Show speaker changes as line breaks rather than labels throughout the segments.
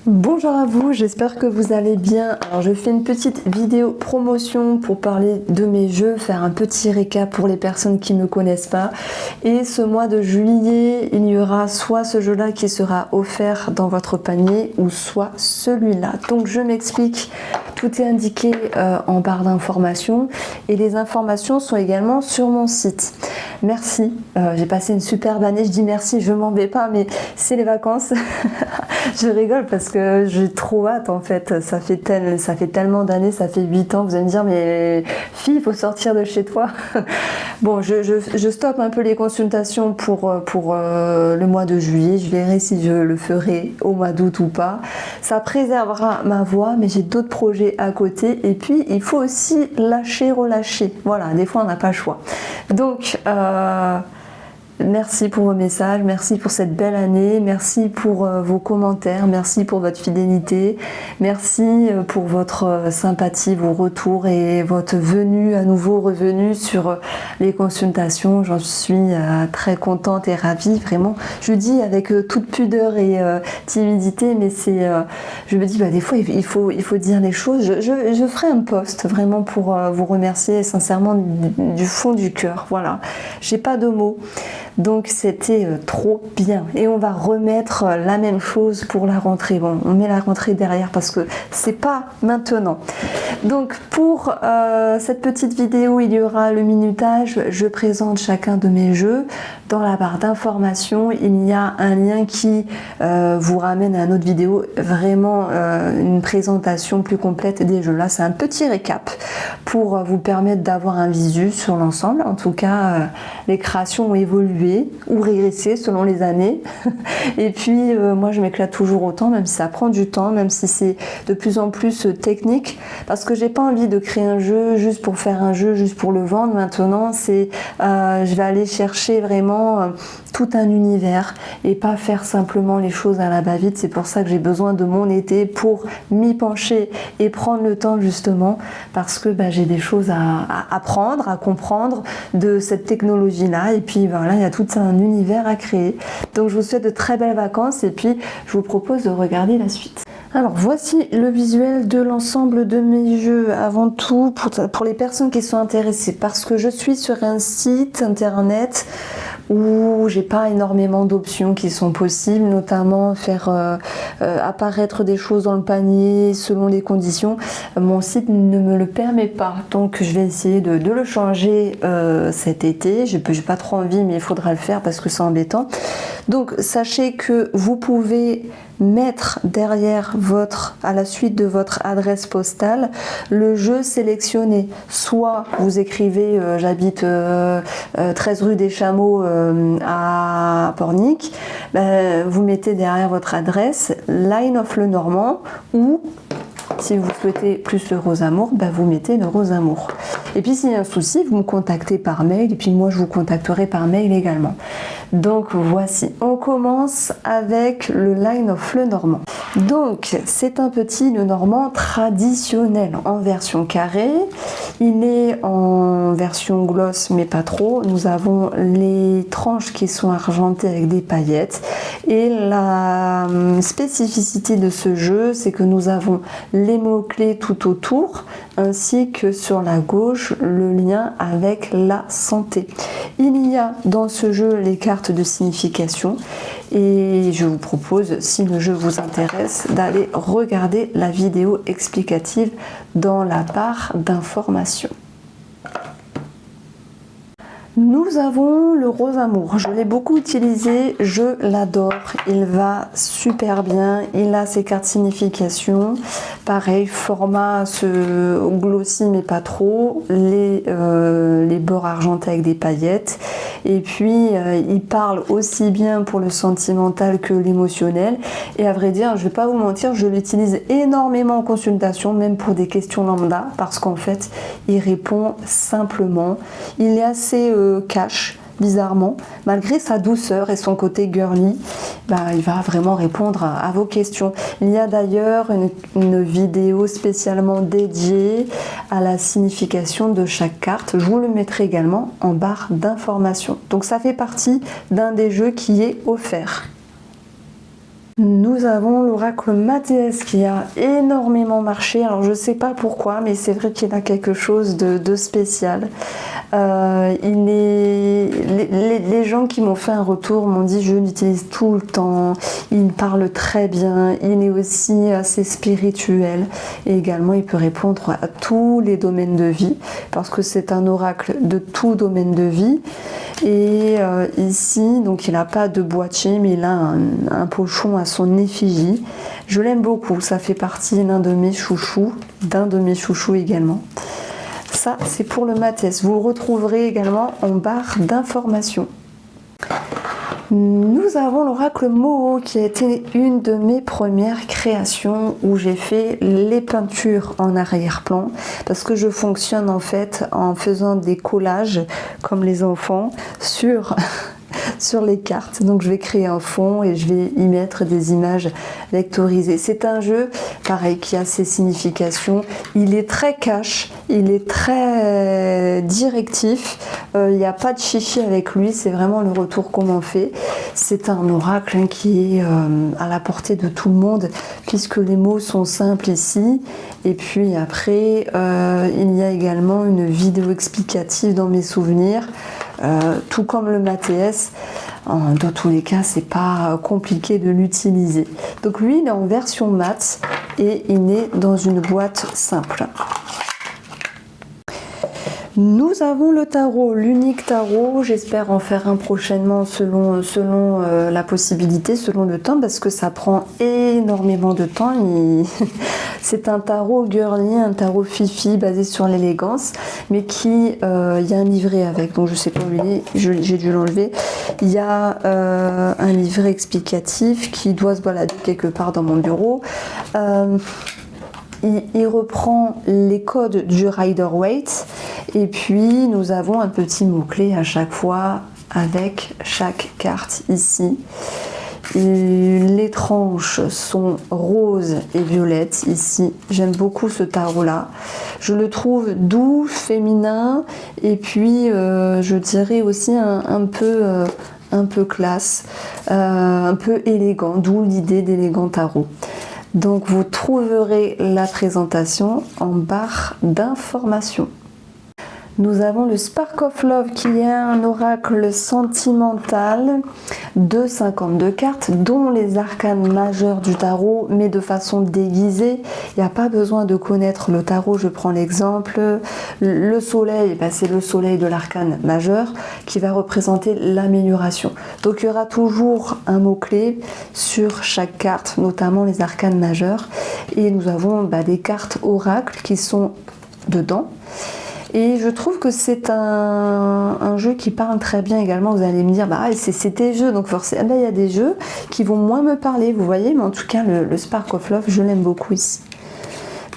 Bonjour à vous, j'espère que vous allez bien. Alors je fais une petite vidéo promotion pour parler de mes jeux, faire un petit récap pour les personnes qui ne me connaissent pas. Et ce mois de juillet, il y aura soit ce jeu-là qui sera offert dans votre panier ou soit celui-là. Donc je m'explique, tout est indiqué en barre d'informations et les informations sont également sur mon site. Merci, j'ai passé une superbe année, je dis merci, je m'en vais pas, mais c'est les vacances. Je rigole parce que j'ai trop hâte en fait, ça fait tellement d'années, ça fait 8 ans, vous allez me dire mais fille, il faut sortir de chez toi. Bon, je stoppe un peu les consultations pour le mois de juillet, je verrai si je le ferai au mois d'août ou pas. Ça préservera ma voix, mais j'ai d'autres projets à côté et puis il faut aussi lâcher, relâcher. Voilà, des fois on n'a pas le choix. Donc, merci pour vos messages, merci pour cette belle année, merci pour vos commentaires, merci pour votre fidélité, merci pour votre sympathie, vos retours et votre venue, à nouveau revenu sur les consultations. J'en suis très contente et ravie, vraiment. Je dis avec toute pudeur et timidité, mais c'est, je me dis, des fois il faut dire les choses. Je ferai un post vraiment pour vous remercier sincèrement du fond du cœur. Voilà, j'ai pas de mots. Donc c'était trop bien et on va remettre la même chose pour la rentrée. Bon, on met la rentrée derrière parce que c'est pas maintenant. Donc pour cette petite vidéo, il y aura le minutage. Je présente chacun de mes jeux. Dans la barre d'informations, il y a un lien qui vous ramène à notre vidéo, vraiment une présentation plus complète des jeux. Là, c'est un petit récap pour vous permettre d'avoir un visu sur l'ensemble. En tout cas, les créations ont évolué ou régressé selon les années. Et puis moi je m'éclate toujours autant, même si ça prend du temps, même si c'est de plus en plus technique, parce que j'ai pas envie de créer un jeu juste pour faire un jeu, juste pour le vendre. Maintenant c'est je vais aller chercher vraiment tout un univers et pas faire simplement les choses à la va-vite. C'est pour ça que j'ai besoin de mon été pour m'y pencher et prendre le temps justement, parce que j'ai des choses à apprendre, à comprendre de cette technologie là, et puis voilà, il y a tout un univers à créer. Donc je vous souhaite de très belles vacances et puis je vous propose de regarder la suite. Alors voici le visuel de l'ensemble de mes jeux. Avant tout, pour les personnes qui sont intéressées, parce que je suis sur un site internet où j'ai pas énormément d'options qui sont possibles, notamment faire apparaître des choses dans le panier selon les conditions. Mon site ne me le permet pas, donc je vais essayer de le changer cet été. J'ai pas trop envie, mais il faudra le faire parce que c'est embêtant. Donc sachez que vous pouvez mettre derrière à la suite de votre adresse postale le jeu sélectionné. Soit vous écrivez j'habite 13 rue des Chameaux à Pornic, vous mettez derrière votre adresse Line of Lenormand, ou si vous souhaitez plus le Rosamour, vous mettez le Rosamour. Et puis s'il y a un souci, vous me contactez par mail et puis moi je vous contacterai par mail également. Donc voici, on commence avec le Line of Lenormand. Donc c'est un petit Lenormand traditionnel en version carrée. Il est en version gloss mais pas trop. Nous avons les tranches qui sont argentées avec des paillettes. Et la spécificité de ce jeu, c'est que nous avons les mots-clés tout autour, ainsi que sur la gauche, le lien avec la santé. Il y a dans ce jeu les cartes de signification et je vous propose, si le jeu vous intéresse, d'aller regarder la vidéo explicative dans la barre d'informations. Nous avons le Rosamour, je l'ai beaucoup utilisé, je l'adore, il va super bien, il a ses cartes signification, pareil, format glossy mais pas trop, les bords argentés avec des paillettes, et puis il parle aussi bien pour le sentimental que l'émotionnel, et à vrai dire, je vais pas vous mentir, je l'utilise énormément en consultation, même pour des questions lambda, parce qu'en fait, il répond simplement, il est assez cash, bizarrement, malgré sa douceur et son côté girly, il va vraiment répondre à vos questions. Il y a d'ailleurs une vidéo spécialement dédiée à la signification de chaque carte. Je vous le mettrai également en barre d'informations. Donc ça fait partie d'un des jeux qui est offert. Nous avons l'oracle Mathias qui a énormément marché. Alors je ne sais pas pourquoi, mais c'est vrai qu'il a quelque chose de spécial. Les gens qui m'ont fait un retour m'ont dit je l'utilise tout le temps, il parle très bien, il est aussi assez spirituel et également il peut répondre à tous les domaines de vie parce que c'est un oracle de tout domaine de vie. Et ici, donc il n'a pas de boîtier, mais il a un pochon à son effigie. Je l'aime beaucoup, ça fait partie d'un de mes chouchous également. Ça, c'est pour le Mathias. Vous le retrouverez également en barre d'informations. Nous avons l'oracle Moho qui a été une de mes premières créations où j'ai fait les peintures en arrière-plan parce que je fonctionne en fait en faisant des collages comme les enfants sur les cartes. Donc je vais créer un fond et je vais y mettre des images vectorisées. C'est un jeu, pareil, qui a ses significations. Il est très cash, il est très directif. Il n'y a pas de chichi avec lui, c'est vraiment le retour qu'on en fait. C'est un oracle qui est à la portée de tout le monde puisque les mots sont simples ici. Et puis après, il y a également une vidéo explicative dans mes souvenirs. Tout comme le Mathias, dans tous les cas c'est pas compliqué de l'utiliser. Donc lui il est en version mat et il est dans une boîte simple. Nous avons le tarot, l'unique tarot, j'espère en faire un prochainement selon la possibilité, selon le temps, parce que ça prend énormément de temps. C'est un tarot girly, un tarot fifi basé sur l'élégance, mais qui, il y a un livret avec, donc je sais pas où il est, j'ai dû l'enlever. Il y a un livret explicatif qui doit se balader quelque part dans mon bureau. Il reprend les codes du Rider-Waite et puis nous avons un petit mot-clé à chaque fois avec chaque carte ici. Et les tranches sont roses et violettes ici. J'aime beaucoup ce tarot-là. Je le trouve doux, féminin et puis je dirais aussi un peu classe, un peu élégant, d'où l'idée d'élégant tarot. Donc vous trouverez la présentation en barre d'informations. Nous avons le Spark of Love qui est un oracle sentimental de 52 cartes dont les arcanes majeures du tarot mais de façon déguisée. Il n'y a pas besoin de connaître le tarot, je prends l'exemple. Le soleil, c'est le soleil de l'arcane majeur qui va représenter l'amélioration. Donc il y aura toujours un mot-clé sur chaque carte, notamment les arcanes majeures. Et nous avons des cartes oracles qui sont dedans. Et je trouve que c'est un jeu qui parle très bien également. Vous allez me dire, c'est tes jeux, donc forcément, il y a des jeux qui vont moins me parler, vous voyez, mais en tout cas, le Spark of Love, je l'aime beaucoup ici.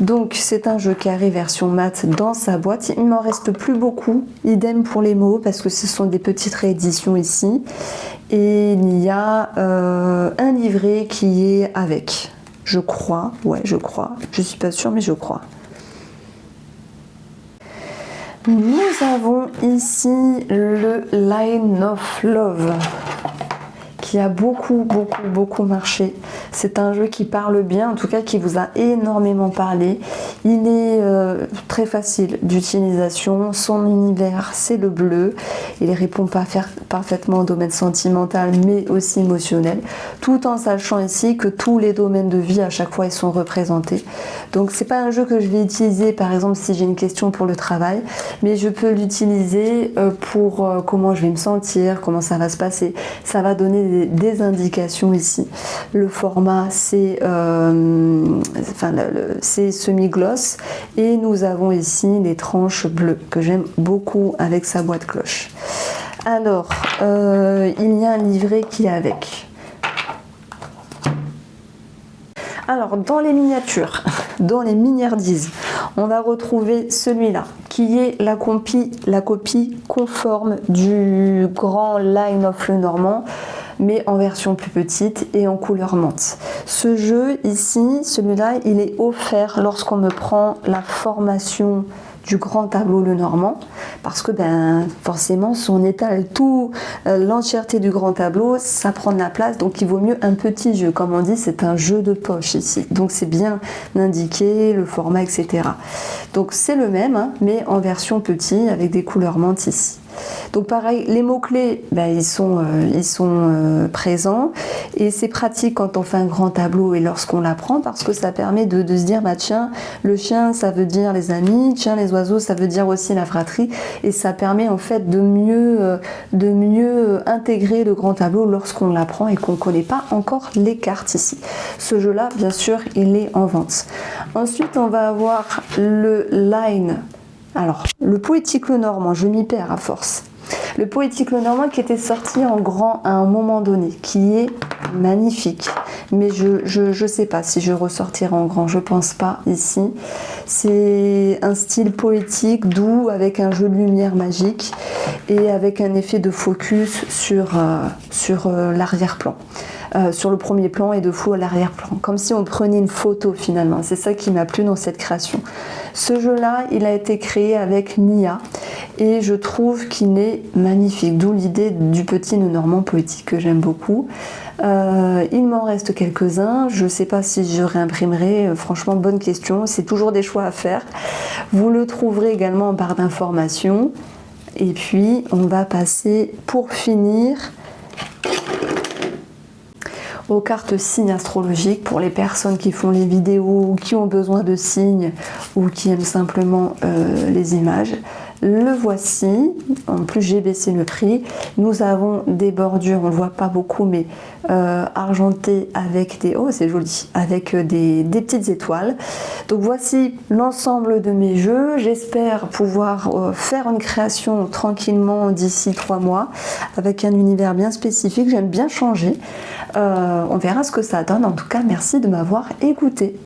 Donc, c'est un jeu carré version mat dans sa boîte. Il m'en reste plus beaucoup. Idem pour les mots, parce que ce sont des petites rééditions ici. Et il y a un livret qui est avec, je crois. Je suis pas sûre, mais je crois. Nous avons ici le Line of Love qui a beaucoup marché. C'est un jeu qui parle bien, en tout cas qui vous a énormément parlé. Il est très facile d'utilisation. Son univers, c'est le bleu. Il répond parfaitement au domaine sentimental, mais aussi émotionnel, tout en sachant ici que tous les domaines de vie, à chaque fois, ils sont représentés. Donc, c'est pas un jeu que je vais utiliser, par exemple, si j'ai une question pour le travail, mais je peux l'utiliser pour comment je vais me sentir, comment ça va se passer. Ça va donner des indications ici. Le format, c'est semi-gloss et nous avons ici les tranches bleues que j'aime beaucoup avec sa boîte cloche. Alors, il y a un livret qui est avec. Alors, dans les miniatures, dans les miniardises, on va retrouver celui-là, qui est la copie conforme du grand Line of Lenormand. mais en version plus petite et en couleur menthe. Ce jeu ici, celui-là, il est offert lorsqu'on me prend la formation du grand tableau Lenormand, parce que forcément si on étale tout l'entièreté du grand tableau, ça prend de la place, donc il vaut mieux un petit jeu. Comme on dit, c'est un jeu de poche ici, donc c'est bien indiqué, le format, etc. Donc c'est le même, hein, mais en version petit avec des couleurs menthe ici. Donc pareil, les mots-clés, ils sont présents, et c'est pratique quand on fait un grand tableau et lorsqu'on l'apprend, parce que ça permet de se dire, tiens, le chien ça veut dire les amis, tiens, les oiseaux ça veut dire aussi la fratrie, et ça permet en fait de mieux intégrer le grand tableau lorsqu'on l'apprend et qu'on ne connaît pas encore les cartes ici. Ce jeu-là, bien sûr, il est en vente. Ensuite, on va avoir le Line. Alors, le Poétique Lenormand, je m'y perds à force. Le Poétique Lenormand qui était sorti en grand à un moment donné, qui est magnifique. Mais je sais pas si je ressortirai en grand, je pense pas ici. C'est un style poétique, doux, avec un jeu de lumière magique et avec un effet de focus sur l'arrière-plan. Sur le premier plan et de flou à l'arrière-plan, comme si on prenait une photo finalement. C'est ça qui m'a plu dans cette création. Ce jeu-là, il a été créé avec Nia et je trouve qu'il est magnifique, d'où l'idée du petit Lenormand poétique que j'aime beaucoup. Il m'en reste quelques-uns, je ne sais pas si je réimprimerai, franchement bonne question, c'est toujours des choix à faire. Vous le trouverez également en barre d'informations. Et puis on va passer pour finir aux cartes signes astrologiques pour les personnes qui font les vidéos ou qui ont besoin de signes ou qui aiment simplement les images. Le voici, en plus j'ai baissé le prix. Nous avons des bordures, on ne le voit pas beaucoup, mais argentées avec des... Oh, c'est joli, avec des petites étoiles. Donc voici l'ensemble de mes jeux. J'espère pouvoir faire une création tranquillement d'ici 3 mois avec un univers bien spécifique. J'aime bien changer. On verra ce que ça donne. En tout cas, merci de m'avoir écouté.